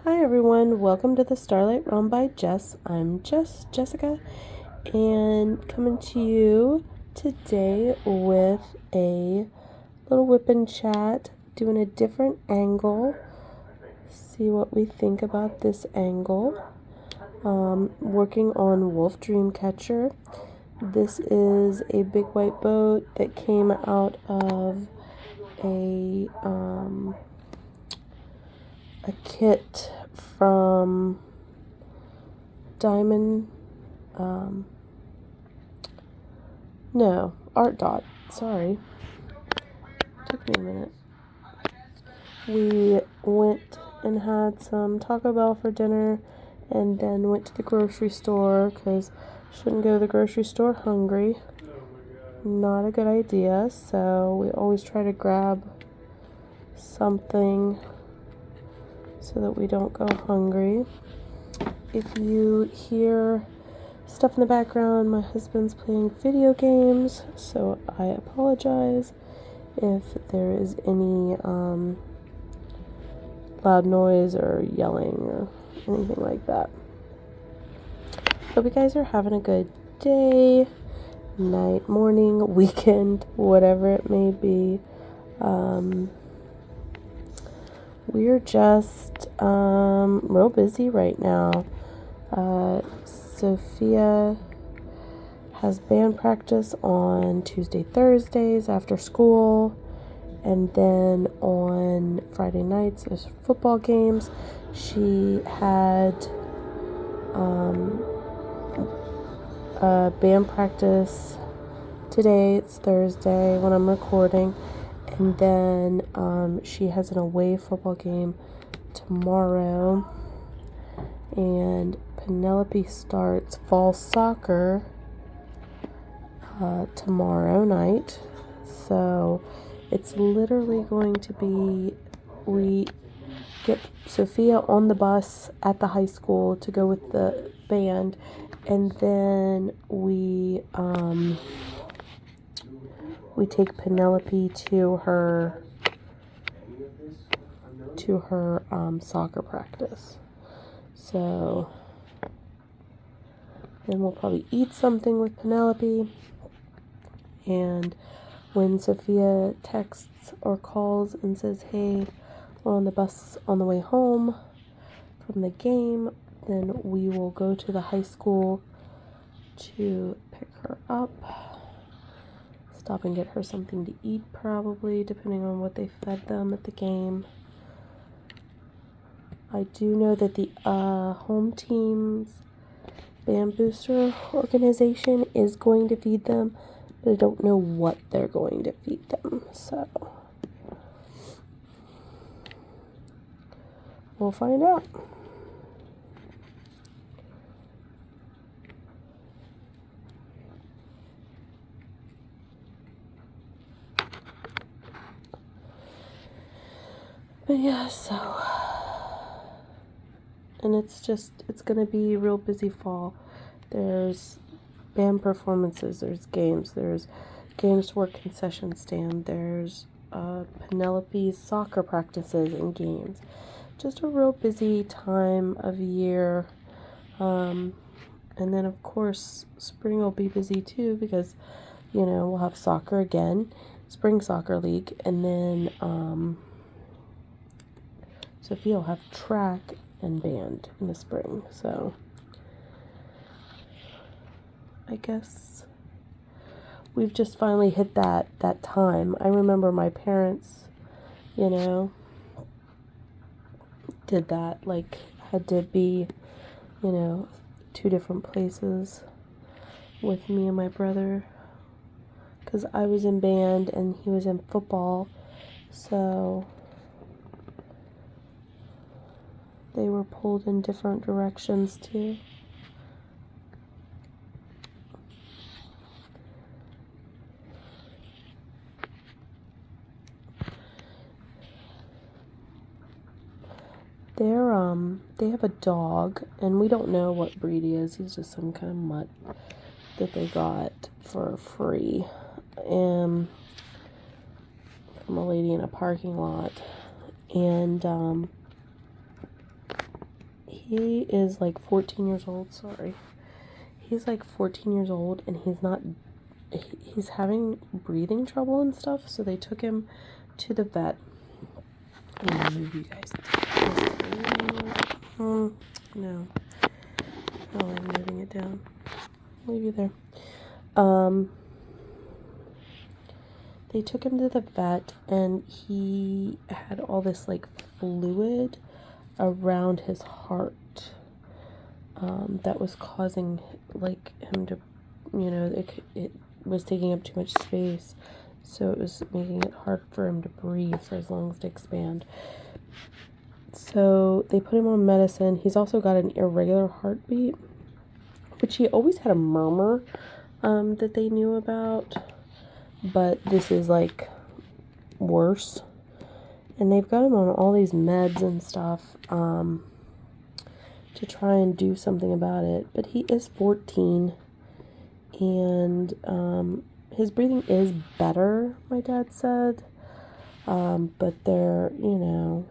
Hi everyone, welcome to the Starlight Realm by Jess. I'm Jessica, and coming to you today with a little whip and chat, doing a different angle. See what we think about this angle. Working on Wolf Dreamcatcher. This is a big white boat that came out of a kit from Diamond, Art Dot. Sorry. Took me a minute. We went and had some Taco Bell for dinner and then went to the grocery store because shouldn't go to the grocery store hungry. Not a good idea, so we always try to grab something so that we don't go hungry. If you hear stuff in the background, my husband's playing video games, so I apologize if there is any loud noise or yelling or anything like that. Hope you guys are having a good day, night, morning, weekend, whatever it may be. We're just real busy right now. Sophia has band practice on Tuesday, Thursdays after school, and then on Friday nights there's football games. She had band practice today. It's Thursday when I'm recording, and then she has an away football game tomorrow, and Penelope starts fall soccer tomorrow night. So it's literally going to be, we get Sophia on the bus at the high school to go with the band, and then we take Penelope to her soccer practice. So then we'll probably eat something with Penelope, and when Sophia texts or calls and says, hey, we're on the bus on the way home from the game, then we will go to the high school to pick her up, stop and get her something to eat probably, depending on what they fed them at the game. I do know that the home team's band booster organization is going to feed them, but I don't know what they're going to feed them, so we'll find out. But yeah, so, and it's gonna be a real busy fall. There's band performances, there's games to work concession stand, there's Penelope's soccer practices and games. Just a real busy time of year. And then of course spring will be busy too, because we'll have soccer again, spring soccer league, and then Sophia will have track and band in the spring. So I guess we've just finally hit that time. I remember my parents, did that, like had to be, two different places with me and my brother, because I was in band and he was in football, so they were pulled in different directions too. They have a dog, and we don't know what breed he is. He's just some kind of mutt that they got for free from a lady in a parking lot. And he is like 14 years old, sorry. He's like 14 years old, and he's having breathing trouble and stuff, so they took him to the vet. I'm gonna move you guys. No. Oh, I'm moving it down. Leave you there. They took him to the vet, and he had all this like fluid around his heart that was causing like him to, you know, it was taking up too much space, so it was making it hard for him to breathe, for his lungs to expand. So they put him on medicine. He's also got an irregular heartbeat, which he always had a murmur that they knew about, but this is like worse. And they've got him on all these meds and stuff to try and do something about it. But he is 14, and his breathing is better, my dad said. But they're, you know,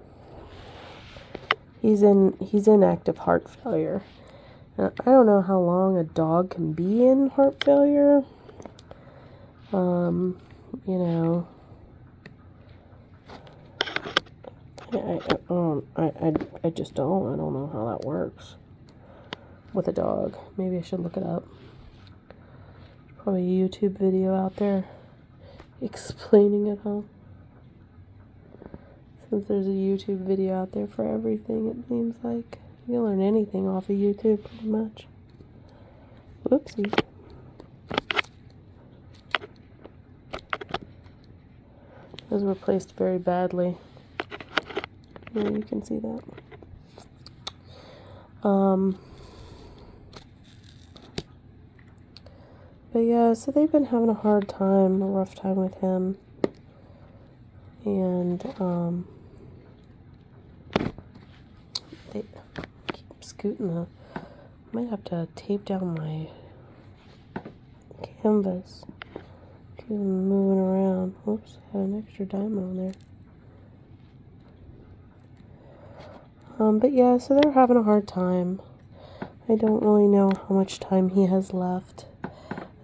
he's in active heart failure. I don't know how long a dog can be in heart failure. You know, I just don't. I don't know how that works with a dog. Maybe I should look it up. Probably a YouTube video out there explaining it, huh? Since there's a YouTube video out there for everything, it seems like. You can learn anything off of YouTube, pretty much. Whoopsie. It was replaced very badly. Yeah, you can see that. But yeah, so they've been having a rough time with him. And, they keep scooting might have to tape down my canvas. Keep them moving around. Whoops, I had an extra diamond on there. But yeah, so they're having a hard time. I don't really know how much time he has left.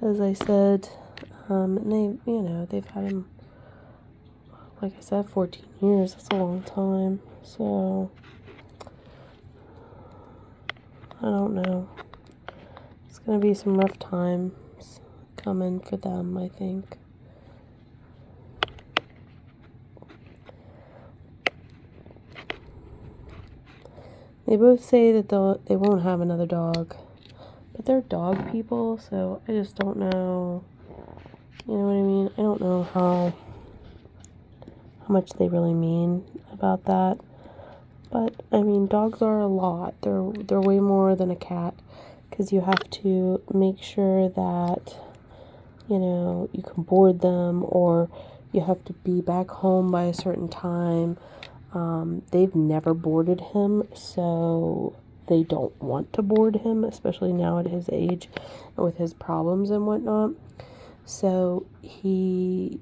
As I said, and they, you know, they've had him, like I said, 14 years. That's a long time. So, I don't know. It's going to be some rough times coming for them, I think. They both say that they won't have another dog. But they're dog people, so I just don't know. You know what I mean? I don't know how much they really mean about that. But I mean, dogs are a lot. They're way more than a cat, because you have to make sure that, you know, you can board them, or you have to be back home by a certain time. They've never boarded him, so they don't want to board him, especially now at his age and with his problems and whatnot. So he,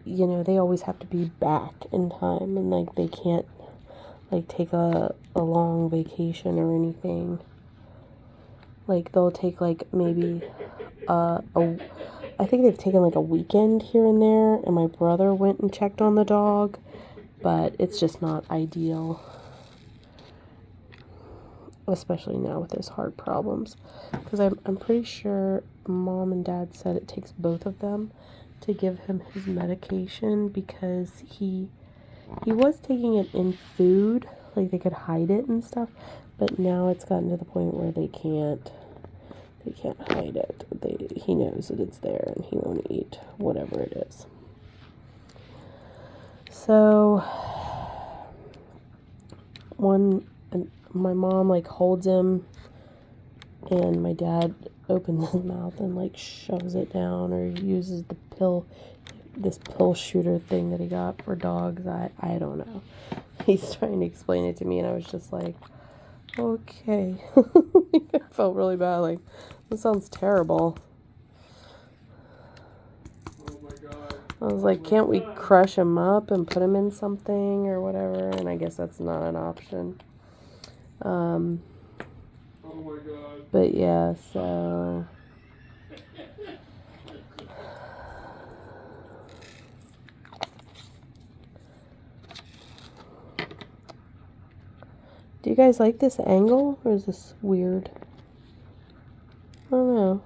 you know, they always have to be back in time, and like they can't like take a long vacation or anything. Like they'll take like maybe I think they've taken like a weekend here and there, and my brother went and checked on the dog, but it's just not ideal, especially now with his heart problems, because I'm pretty sure Mom and Dad said it takes both of them to give him his medication, because he was taking it in food, like they could hide it and stuff, but now it's gotten to the point where they can't hide it. He knows that it's there, and he won't eat whatever it is. So my mom like holds him, and my dad opens his mouth and like shoves it down, or uses this pill shooter thing that he got for dogs. I don't know. He's trying to explain it to me, and I was just like, okay. I felt really bad. Like, this sounds terrible. Oh my God. I was like, can't we crush him up and put him in something or whatever? And I guess that's not an option. Oh my God. But yeah, so do you guys like this angle, or is this weird? I don't know.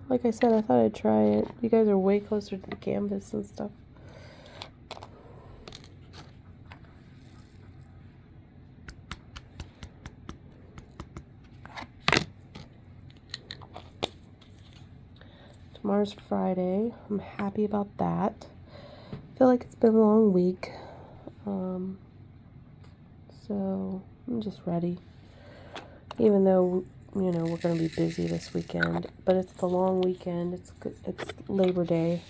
Like I said, I thought I'd try it. You guys are way closer to the canvas and stuff. Tomorrow's Friday. I'm happy about that. I feel like it's been a long week. So I'm just ready. Even though, you know, we're going to be busy this weekend. But it's the long weekend. It's good. It's Labor Day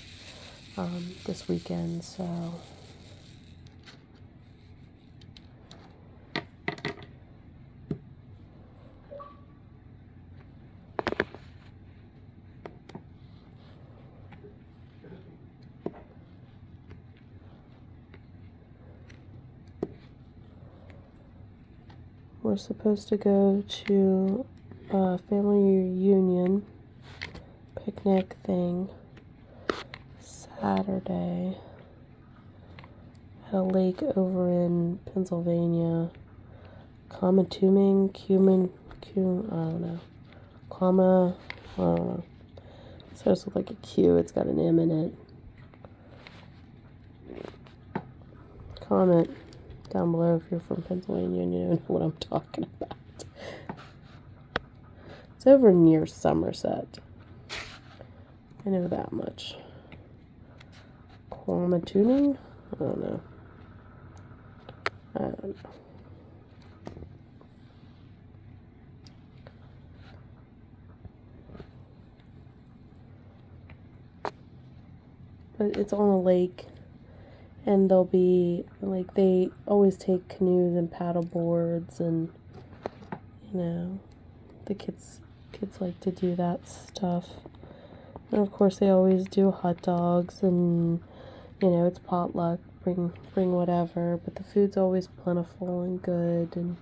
this weekend, so... We're supposed to go to a family reunion picnic thing Saturday at a lake over in Pennsylvania. Cumin, I don't know. I don't know. It starts with like a Q, it's got an M in it. Comment down below if you're from Pennsylvania and you know what I'm talking about. It's over near Somerset. I know that much. Tuning? I don't know. But it's on a lake, and there'll be, like, they always take canoes and paddle boards, and, you know, the kids like to do that stuff. And of course they always do hot dogs, and, you know, it's potluck, bring whatever, but the food's always plentiful and good. And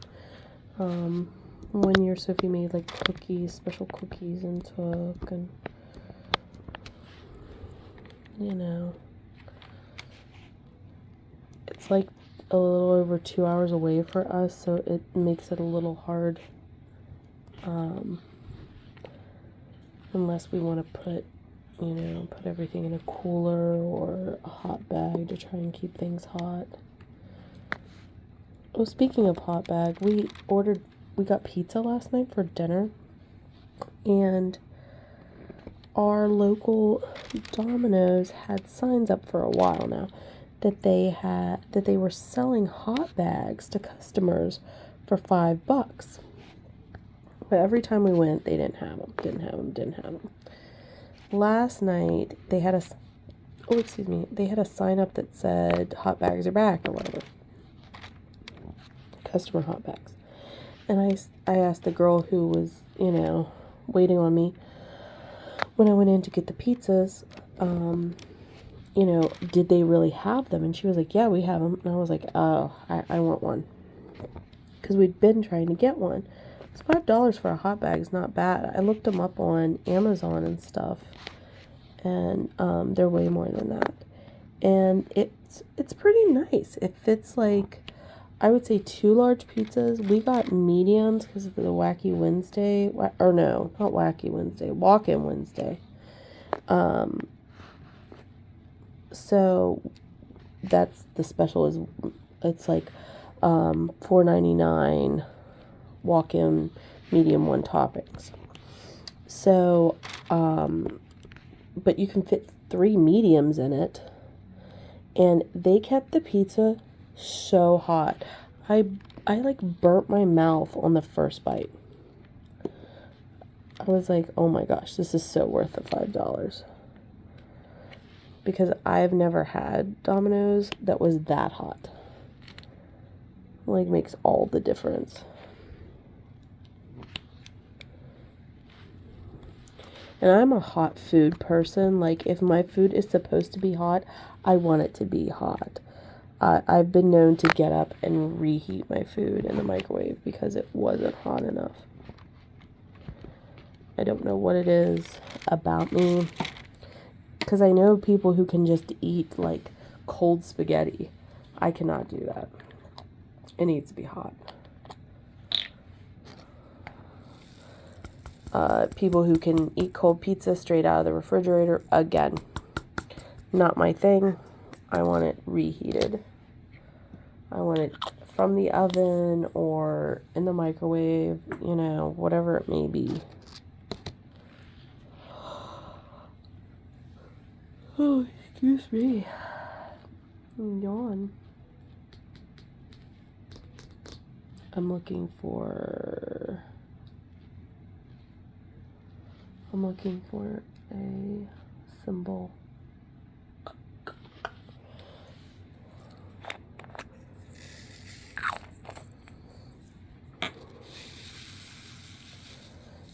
one year Sophie made like cookies, special cookies, and took, and, you know, it's like a little over 2 hours away for us, so it makes it a little hard, unless we want to put everything in a cooler or a hot bag to try and keep things hot. Well, speaking of hot bag, we got pizza last night for dinner, and our local Domino's had signs up for a while now that they were selling hot bags to customers for $5. But every time we went, they didn't have them. Last night, they had a sign up that said hot bags are back or whatever. Customer hot bags. And I asked the girl who was, you know, waiting on me when I went in to get the pizzas, you know, did they really have them? And she was like, yeah, we have them. And I was like, oh, I want one. Because we'd been trying to get one. It's $5 for a hot bag is not bad. I looked them up on Amazon and stuff, and they're way more than that. And it's pretty nice. It fits, like, I would say 2 large pizzas. We got mediums because of the Wacky Wednesday, or no, not Wacky Wednesday, Walk-In Wednesday. So that's the special is, it's like $4.99 walk-in medium 1 toppings. So but you can fit 3 mediums in it, and they kept the pizza so hot. I like burnt my mouth on the first bite. I was like, oh my gosh, this is so worth the $5. Because I've never had Domino's that was that hot. Like, makes all the difference. And I'm a hot food person. Like, if my food is supposed to be hot, I want it to be hot. I've been known to get up and reheat my food in the microwave because it wasn't hot enough. I don't know what it is about me, because I know people who can just eat like cold spaghetti. I cannot do that. It needs to be hot. People who can eat cold pizza straight out of the refrigerator, again, not my thing. I want it reheated. I want it from the oven or in the microwave, you know, whatever it may be. Oh, excuse me. Yawn. I'm looking for a symbol.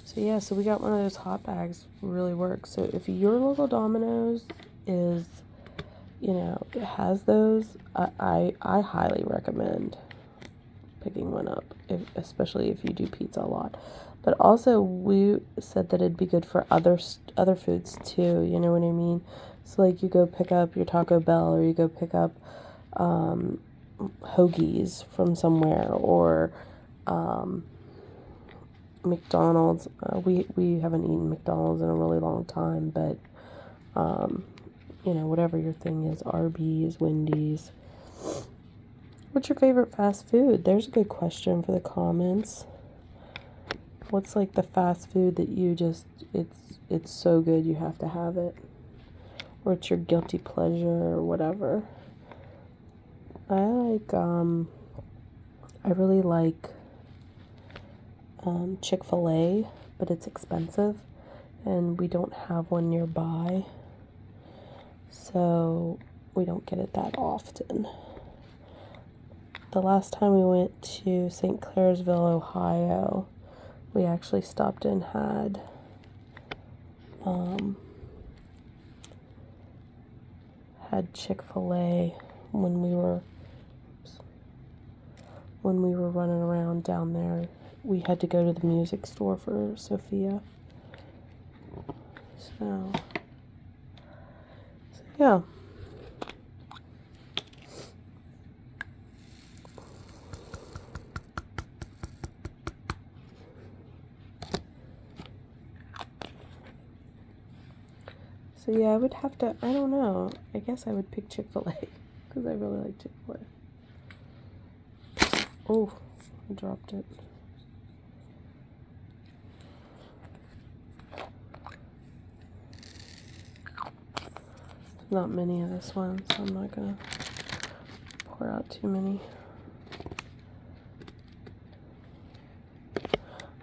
So yeah, so we got one of those hot bags. Really works. So if your local Domino's is, you know, it has those, I highly recommend picking one up, especially if you do pizza a lot. But also, we said that it'd be good for other foods too. You know what I mean? So like, you go pick up your Taco Bell, or you go pick up hoagies from somewhere, or McDonald's. We haven't eaten McDonald's in a really long time, but you know, whatever your thing is, Arby's, Wendy's. What's your favorite fast food? There's a good question for the comments. What's like the fast food that you just, it's so good you have to have it? Or it's your guilty pleasure or whatever. I really like Chick-fil-A, but it's expensive and we don't have one nearby. So we don't get it that often. The last time we went to St. Clairsville, Ohio, we actually stopped and had Chick-fil-A when we were running around down there. We had to go to the music store for Sophia. So yeah. So yeah, I would have to, I don't know, I guess I would pick Chick-fil-A because I really like Chick-fil-A. Oh, I dropped it. There's not many of this one, so I'm not gonna pour out too many.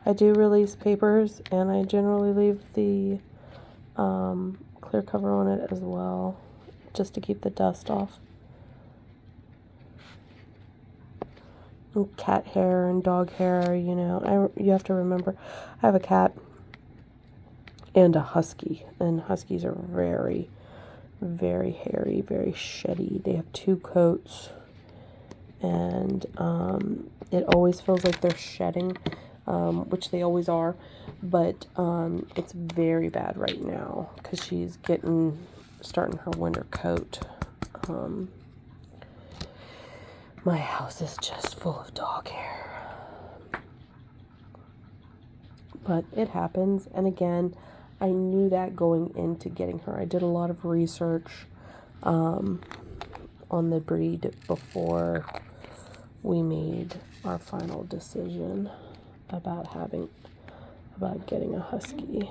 I do release papers, and I generally leave the clear cover on it as well, just to keep the dust off. And cat hair and dog hair, you know, you have to remember, I have a cat and a husky, and huskies are very, very hairy, very sheddy. They have 2 coats, and it always feels like they're shedding, which they always are, but it's very bad right now because she's starting her winter coat. My house is just full of dog hair, but it happens. And again, I knew that going into getting her. I did a lot of research on the breed before we made our final decision about getting a husky.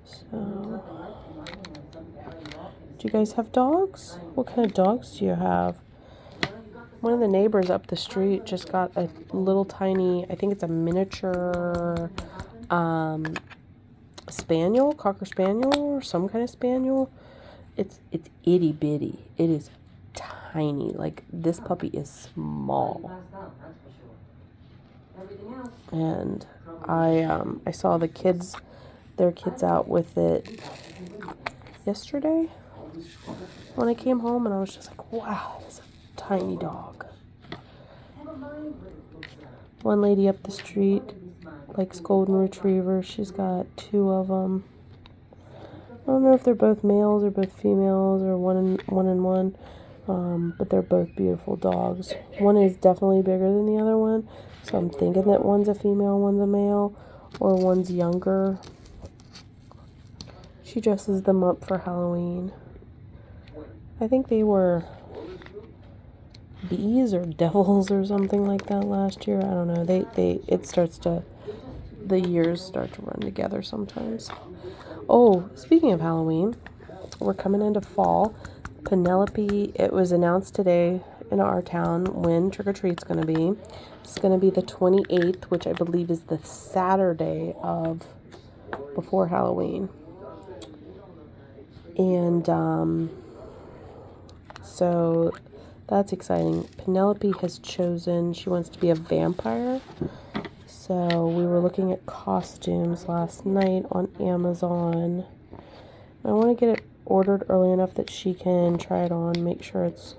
So, do you guys have dogs? What kind of dogs do you have? One of the neighbors up the street just got a little tiny, I think it's a miniature spaniel, cocker spaniel, or some kind of spaniel. It's itty bitty. It is tiny. Like, this puppy is small. And I saw their kids out with it yesterday. when I came home, and I was just like, wow, it's a tiny dog. One lady up the street likes golden retrievers. She's got 2 of them. I don't know if they're both males or both females or one and one. But they're both beautiful dogs. One is definitely bigger than the other one, so I'm thinking that one's a female, one's a male, or one's younger. She dresses them up for Halloween. I think they were bees or devils or something like that last year. I don't know. The years start to run together sometimes. Oh, speaking of Halloween, we're coming into fall. Penelope, it was announced today in our town when trick-or-treat's going to be. It's going to be the 28th, which I believe is the Saturday of before Halloween. And so that's exciting. Penelope has chosen, she wants to be a vampire. So we were looking at costumes last night on Amazon. I want to get it ordered early enough that she can try it on, make sure it's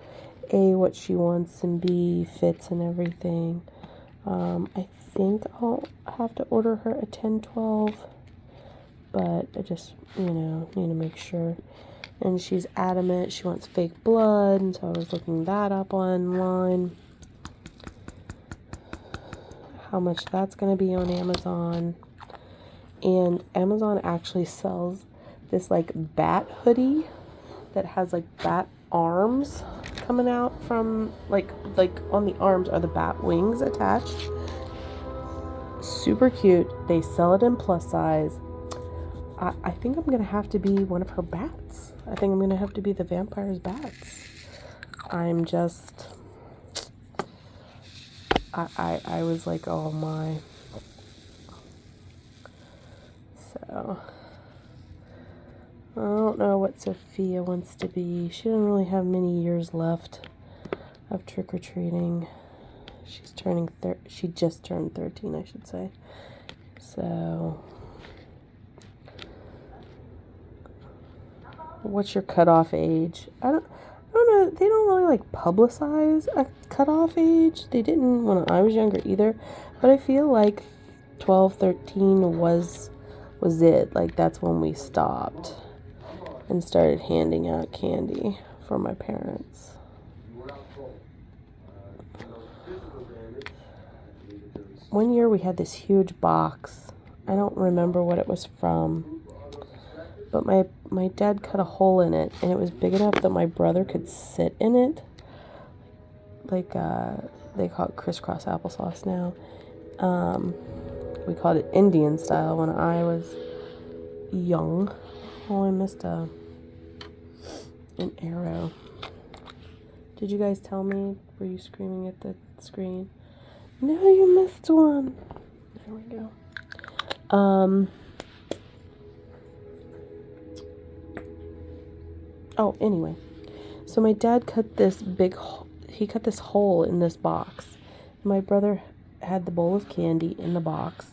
A, what she wants, and B, fits and everything. I think I'll have to order her a 10-12, but I just, need to make sure. And she's adamant she wants fake blood, and so I was looking that up online. How much that's going to be on Amazon. And Amazon actually sells this like bat hoodie that has like bat arms coming out from like on the arms are the bat wings attached. Super cute. They sell it in plus size. I think I'm gonna have to be one of her bats. I think I'm gonna have to be the vampire's bats. I'm just I was like, oh my. So I don't know what Sophia wants to be. She doesn't really have many years left of trick-or-treating. She just turned 13, I should say. So, what's your cutoff age? I don't know. They don't really like publicize a cutoff age. They didn't when I was younger either. But I feel like 12, 13 was it. Like that's when we stopped and started handing out candy for my parents. One year we had this huge box. I don't remember what it was from, but my dad cut a hole in it, and it was big enough that my brother could sit in it. Like, they call it crisscross applesauce now. We called it Indian style when I was young. Oh, I missed an arrow. Did you guys tell me? Were you screaming at the screen? No, you missed one. There we go. Oh, anyway. So my dad cut this hole in this box. My brother had the bowl of candy in the box.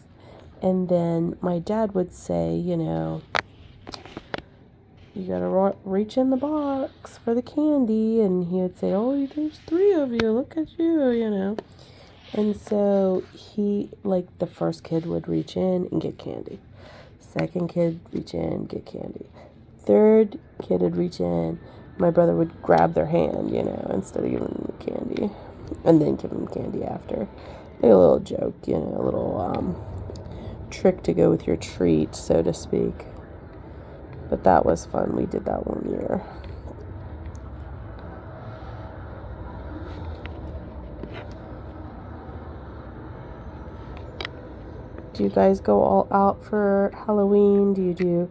And then my dad would say, you gotta reach in the box for the candy. And he would say, oh, there's 3 of you. Look at you, And so the first kid would reach in and get candy. Second kid, reach in, get candy. Third kid would reach in. My brother would grab their hand, instead of giving them the candy. And then give them candy after. Like a little joke, a little trick to go with your treat, so to speak. But that was fun. We did that one year. Do you guys go all out for Halloween? Do you do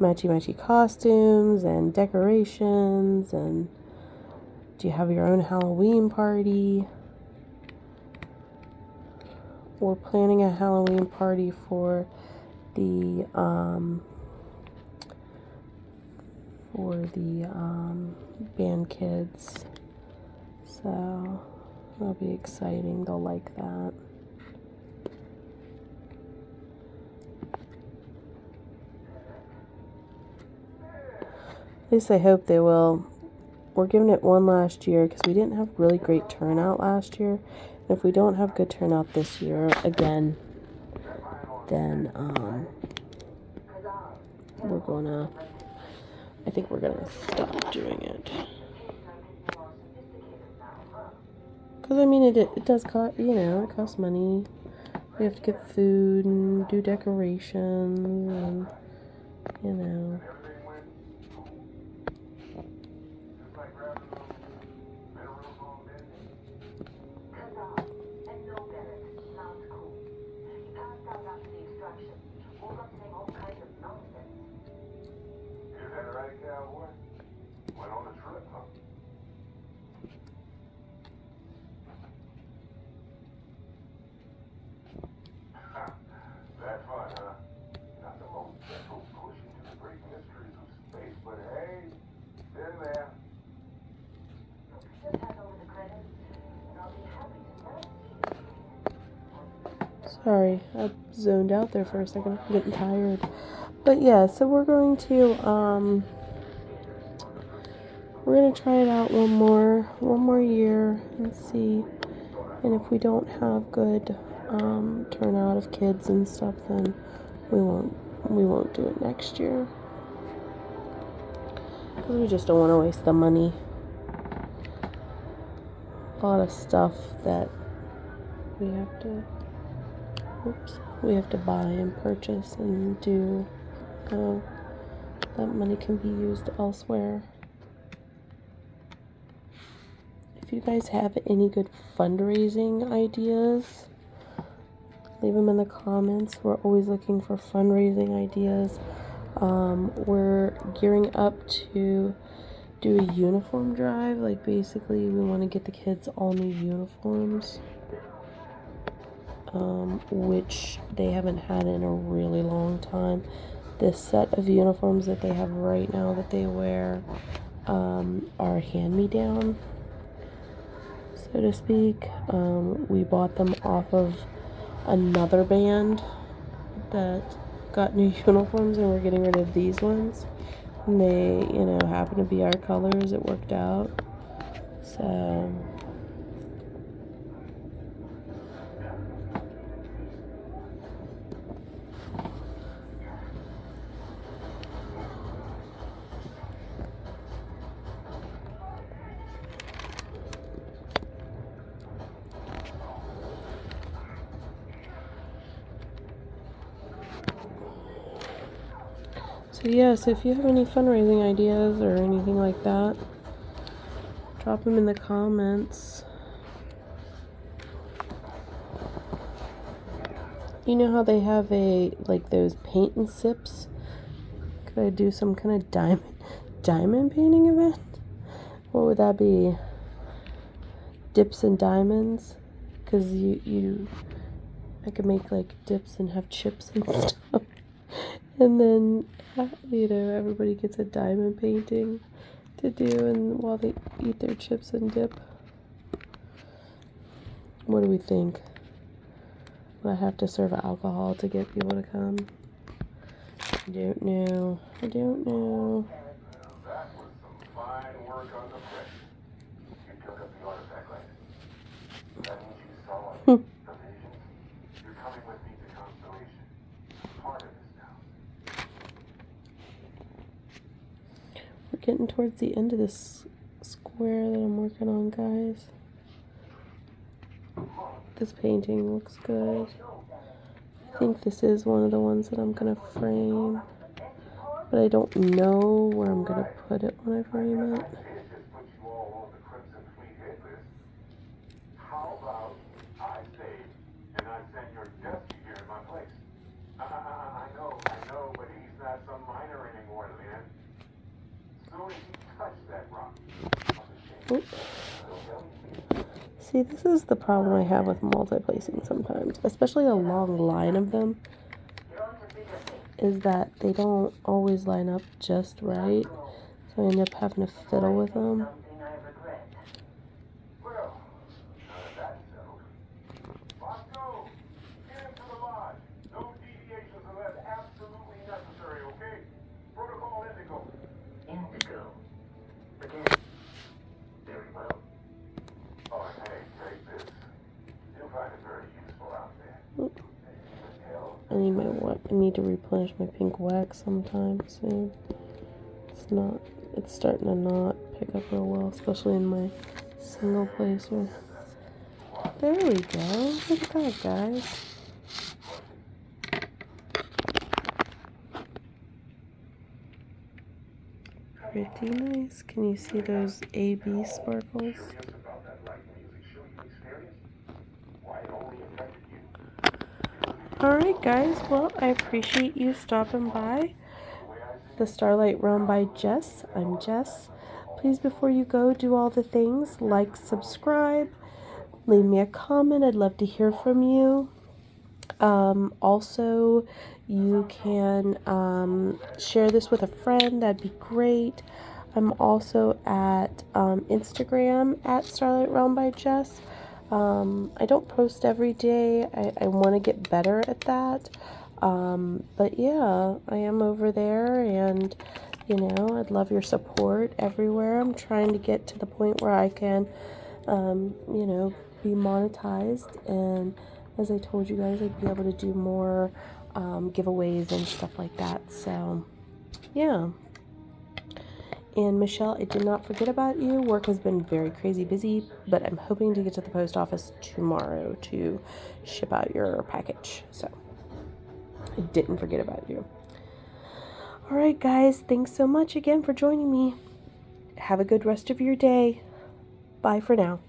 matchy costumes and decorations? And do you have your own Halloween party? We're planning a Halloween party for the band kids. So it'll be exciting. They'll like that. At least I hope they will. We're giving it one last year because we didn't have really great turnout last year. And if we don't have good turnout this year again, then I think we're gonna stop doing it. Because I mean, it does cost, you know, it costs money. We have to get food and do decorations and, you know. Sorry, I zoned out there for a second. I'm getting tired. But yeah, so we're going to try it out one more year and see. And if we don't have good turnout of kids and stuff, then we won't do it next year. Because we just don't want to waste the money. A lot of stuff that we have to buy and purchase and do. That money can be used elsewhere. If you guys have any good fundraising ideas, leave them in the comments. We're always looking for fundraising ideas. We're gearing up to do a uniform drive. Like, basically, we want to get the kids all new uniforms, which they haven't had in a really long time. This set of uniforms that they have right now that they wear are hand-me-down, so to speak. We bought them off of another band that got new uniforms, and we're getting rid of these ones. And they, you know, happen to be our colors. It worked out. So yeah, so if you have any fundraising ideas or anything like that, drop them in the comments. You know how they have like those paint and sips? Could I do some kind of diamond painting event? What would that be? Dips and diamonds? Because I could make like dips and have chips and stuff. And then, you know, everybody gets a diamond painting to do and while they eat their chips and dip. What do we think? Will I have to serve alcohol to get people to come? I don't know. That was some fine work on the print. You took up the artifact, right? That means you saw the visions. You're coming with me to Constellation. Part of this now. We're getting towards the end of this square that I'm working on, guys. This painting looks good. I think this is one of the ones that I'm going to frame. But I don't know where I'm going to put it when I frame it. How about I save and I send your Dusty here in my place? I know, but he's not some miner anymore, man. Soon as he touched that rock. See, this is the problem I have with multi-placing sometimes, especially a long line of them, is that they don't always line up just right, so I end up having to fiddle with them. Well, that's settled. Bosco, get into the lodge. No deviations unless absolutely necessary, okay? Protocol Indigo. Indigo. very useful outfit. I need my wax. I need to replenish my pink wax sometime soon. It's starting to not pick up real well, especially in my single placer. There we go. Look at that, guys. Pretty nice. Can you see those AB sparkles? Alright guys, well, I appreciate you stopping by the Starlight Realm by Jess. I'm Jess. Please, before you go, do all the things. Like, subscribe, leave me a comment. I'd love to hear from you. Also, you can share this with a friend. That'd be great. I'm also at Instagram at Starlight Realm by Jess. I don't post every day. I want to get better at that. But yeah, I am over there, and you know, I'd love your support everywhere. I'm trying to get to the point where I can, you know, be monetized, and as I told you guys, I'd be able to do more giveaways and stuff like that. So yeah. And Michelle, I did not forget about you. Work has been very crazy busy, but I'm hoping to get to the post office tomorrow to ship out your package. So I didn't forget about you. All right, guys, thanks so much again for joining me. Have a good rest of your day. Bye for now.